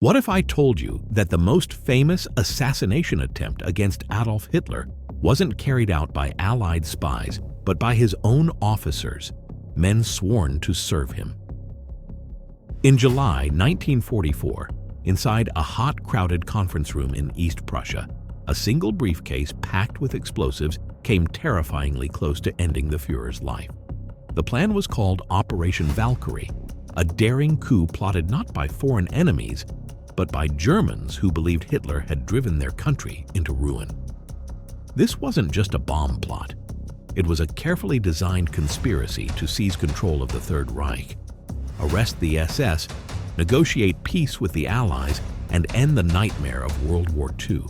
What if I told you that the most famous assassination attempt against Adolf Hitler wasn't carried out by Allied spies, but by his own officers, men sworn to serve him? In July 1944, inside a hot, crowded conference room in East Prussia, a single briefcase packed with explosives came terrifyingly close to ending the Führer's life. The plan was called Operation Valkyrie, a daring coup plotted not by foreign enemies, but by Germans who believed Hitler had driven their country into ruin. This wasn't just a bomb plot. It was a carefully designed conspiracy to seize control of the Third Reich, arrest the SS, negotiate peace with the Allies, and end the nightmare of World War II.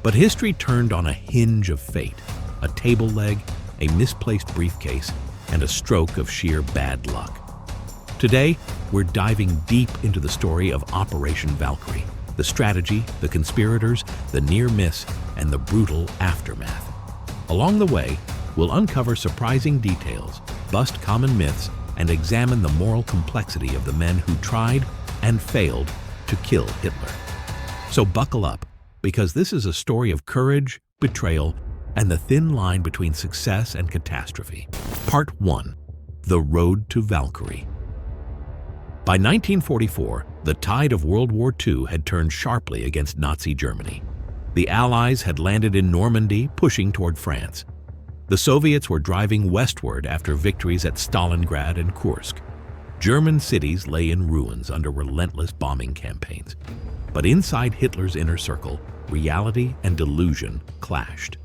But history turned on a hinge of fate, a table leg, a misplaced briefcase, and a stroke of sheer bad luck. Today, we're diving deep into the story of Operation Valkyrie, the strategy, the conspirators, the near miss, and the brutal aftermath. Along the way, we'll uncover surprising details, bust common myths, and examine the moral complexity of the men who tried and failed to kill Hitler. So buckle up, because this is a story of courage, betrayal, and the thin line between success and catastrophe. Part 1. The Road to Valkyrie. By 1944, the tide of World War II had turned sharply against Nazi Germany. The Allies had landed in Normandy, pushing toward France. The Soviets were driving westward after victories at Stalingrad and Kursk. German cities lay in ruins under relentless bombing campaigns. But inside Hitler's inner circle, reality and delusion clashed.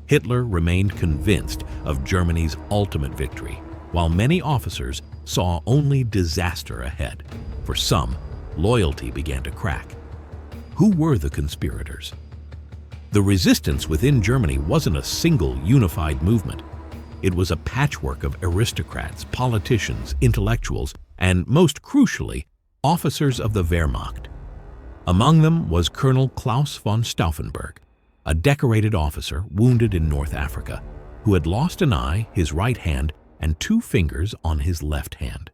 Hitler remained convinced of Germany's ultimate victory, while many officers saw only disaster ahead. For some, loyalty began to crack. Who were the conspirators? The resistance within Germany wasn't a single unified movement. It was a patchwork of aristocrats, politicians, intellectuals, and most crucially, officers of the Wehrmacht. Among them was Colonel Claus von Stauffenberg, a decorated officer wounded in North Africa, who had lost an eye, his right hand, and 2 fingers on his left hand.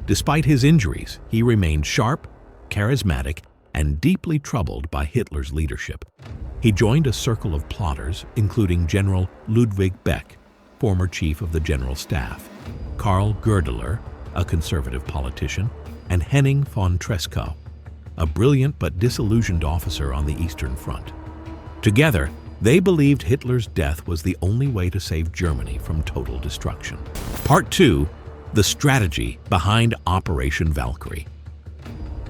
Despite his injuries, he remained sharp, charismatic, and deeply troubled by Hitler's leadership. He joined a circle of plotters, including General Ludwig Beck, former chief of the General Staff, Karl Goerdeler, a conservative politician, and Henning von Treschow, a brilliant but disillusioned officer on the Eastern Front. Together, they believed Hitler's death was the only way to save Germany from total destruction. Part 2. The strategy behind Operation Valkyrie.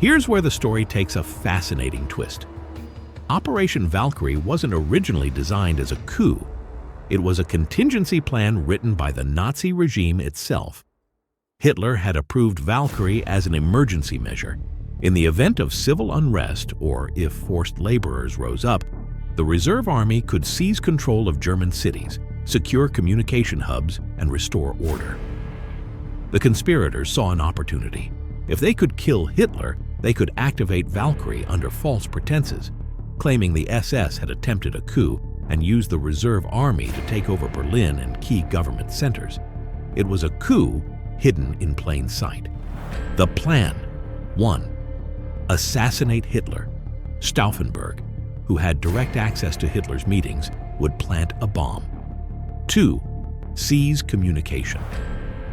Here's where the story takes a fascinating twist. Operation Valkyrie wasn't originally designed as a coup. It was a contingency plan written by the Nazi regime itself. Hitler had approved Valkyrie as an emergency measure. In the event of civil unrest, or if forced laborers rose up, the Reserve Army could seize control of German cities, secure communication hubs, and restore order. The conspirators saw an opportunity. If they could kill Hitler, they could activate Valkyrie under false pretenses, claiming the SS had attempted a coup and used the Reserve Army to take over Berlin and key government centers. It was a coup hidden in plain sight. The plan: 1. Assassinate Hitler. Stauffenberg, who had direct access to Hitler's meetings, would plant a bomb. 2. Seize communication.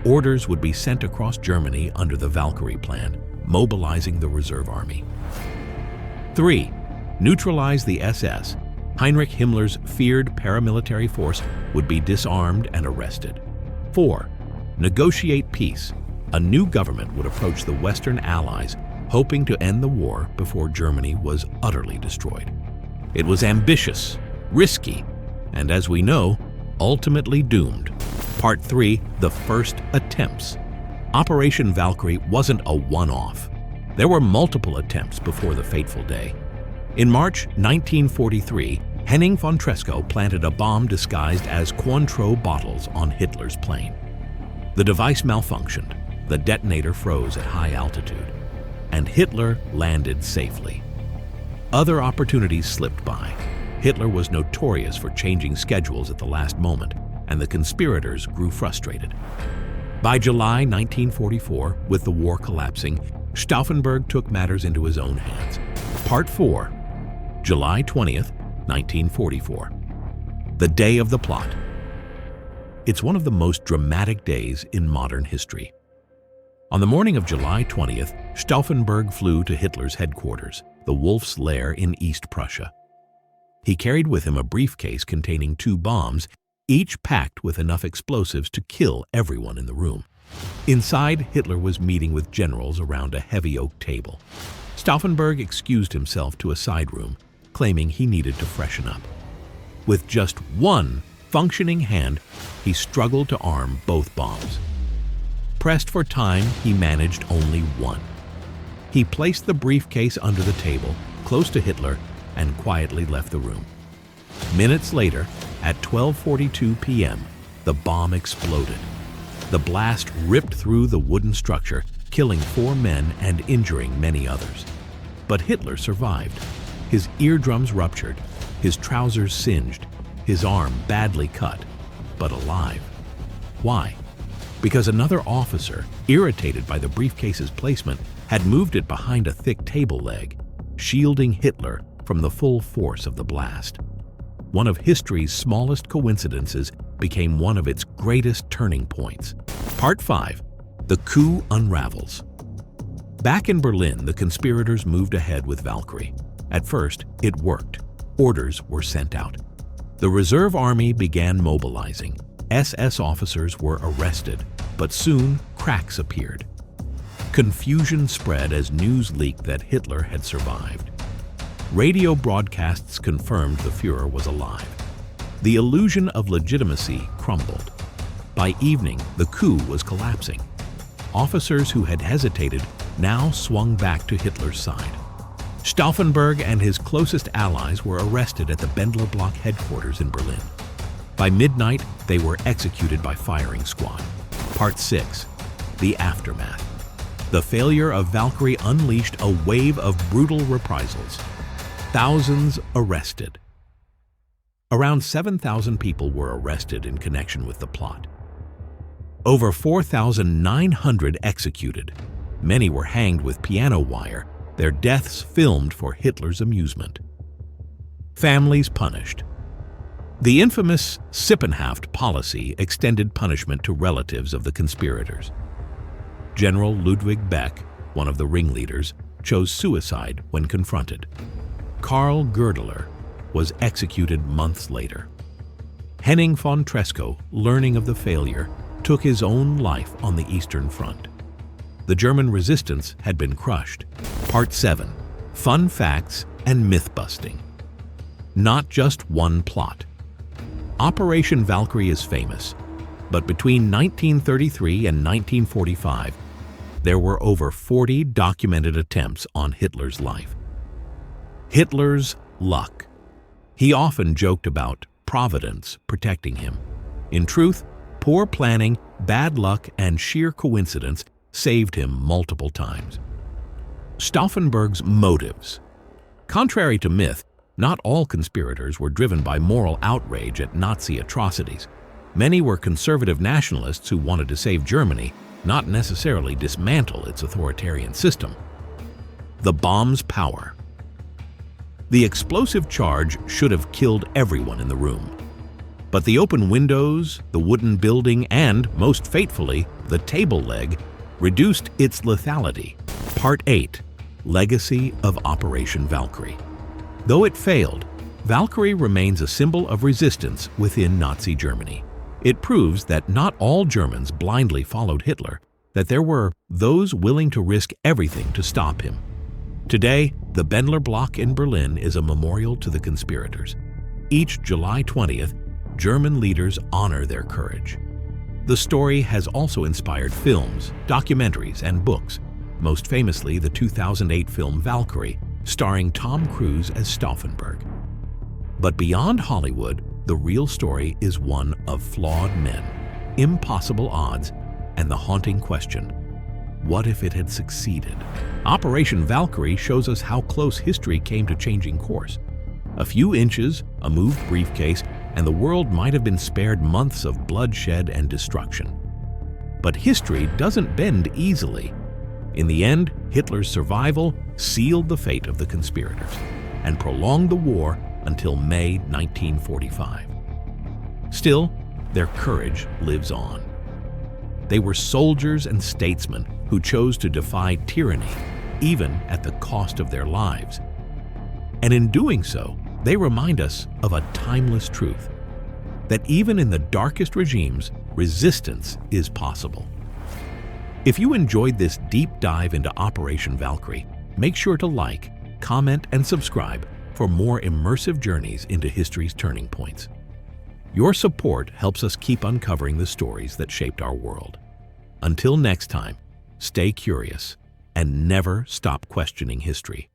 Orders would be sent across Germany under the Valkyrie plan, mobilizing the Reserve Army. 3. Neutralize the SS. Heinrich Himmler's feared paramilitary force would be disarmed and arrested. 4. Negotiate peace. A new government would approach the Western Allies, hoping to end the war before Germany was utterly destroyed. It was ambitious, risky, and as we know, ultimately doomed. Part 3. The first attempts. Operation Valkyrie wasn't a one-off. There were multiple attempts before the fateful day. In March 1943, Henning von Treschow planted a bomb disguised as Cointreau bottles on Hitler's plane. The device malfunctioned, the detonator froze at high altitude, and Hitler landed safely. Other opportunities slipped by. Hitler was notorious for changing schedules at the last moment, and the conspirators grew frustrated. By July 1944, with the war collapsing, Stauffenberg took matters into his own hands. Part 4, July 20th, 1944. The day of the plot. It's one of the most dramatic days in modern history. On the morning of July 20th, Stauffenberg flew to Hitler's headquarters, the Wolf's Lair in East Prussia. He carried with him a briefcase containing 2 bombs, each packed with enough explosives to kill everyone in the room. Inside, Hitler was meeting with generals around a heavy oak table. Stauffenberg excused himself to a side room, claiming he needed to freshen up. With just one functioning hand, he struggled to arm both bombs. Pressed for time, he managed only one. He placed the briefcase under the table, close to Hitler, and quietly left the room. Minutes later, at 12:42 p.m., the bomb exploded. The blast ripped through the wooden structure, killing 4 men and injuring many others. But Hitler survived. His eardrums ruptured, his trousers singed, his arm badly cut, but alive. Why? Because another officer, irritated by the briefcase's placement, had moved it behind a thick table leg, shielding Hitler from the full force of the blast. One of history's smallest coincidences became one of its greatest turning points. Part 5. The coup unravels. Back in Berlin, the conspirators moved ahead with Valkyrie. At first, it worked. Orders were sent out. The reserve army began mobilizing. SS officers were arrested, but soon cracks appeared. Confusion spread as news leaked that Hitler had survived. Radio broadcasts confirmed the Führer was alive. The illusion of legitimacy crumbled. By evening, the coup was collapsing. Officers who had hesitated now swung back to Hitler's side. Stauffenberg and his closest allies were arrested at the Bendler Block headquarters in Berlin. By midnight, they were executed by firing squad. Part 6. The aftermath. The failure of Valkyrie unleashed a wave of brutal reprisals. Thousands arrested. Around 7,000 people were arrested in connection with the plot. Over 4,900 executed. Many were hanged with piano wire, their deaths filmed for Hitler's amusement. Families punished. The infamous Sippenhaft policy extended punishment to relatives of the conspirators. General Ludwig Beck, one of the ringleaders, chose suicide when confronted. Karl Goerdeler was executed months later. Henning von Treschow, learning of the failure, took his own life on the Eastern Front. The German resistance had been crushed. Part 7. Fun facts and myth-busting. Not just one plot. Operation Valkyrie is famous, but between 1933 and 1945, there were over 40 documented attempts on Hitler's life. Hitler's luck. He often joked about Providence protecting him. In truth, poor planning, bad luck, and sheer coincidence saved him multiple times. Stauffenberg's motives. Contrary to myth, not all conspirators were driven by moral outrage at Nazi atrocities. Many were conservative nationalists who wanted to save Germany, not necessarily dismantle its authoritarian system. The bomb's power. The explosive charge should have killed everyone in the room. But the open windows, the wooden building, and, most fatefully, the table leg, reduced its lethality. Part 8. Legacy of Operation Valkyrie. Though it failed, Valkyrie remains a symbol of resistance within Nazi Germany. It proves that not all Germans blindly followed Hitler, that there were those willing to risk everything to stop him. Today, the Bendler Block in Berlin is a memorial to the conspirators. Each July 20th, German leaders honor their courage. The story has also inspired films, documentaries, and books, most famously the 2008 film Valkyrie, starring Tom Cruise as Stauffenberg. But beyond Hollywood, the real story is one of flawed men, impossible odds, and the haunting question: what if it had succeeded? Operation Valkyrie shows us how close history came to changing course. A few inches, a moved briefcase, and the world might have been spared months of bloodshed and destruction. But history doesn't bend easily. In the end, Hitler's survival sealed the fate of the conspirators and prolonged the war until May 1945. Still, their courage lives on. They were soldiers and statesmen who chose to defy tyranny, even at the cost of their lives. And in doing so, they remind us of a timeless truth, that even in the darkest regimes, resistance is possible. If you enjoyed this deep dive into Operation Valkyrie, make sure to like, comment, and subscribe for more immersive journeys into history's turning points. Your support helps us keep uncovering the stories that shaped our world. Until next time, stay curious and never stop questioning history.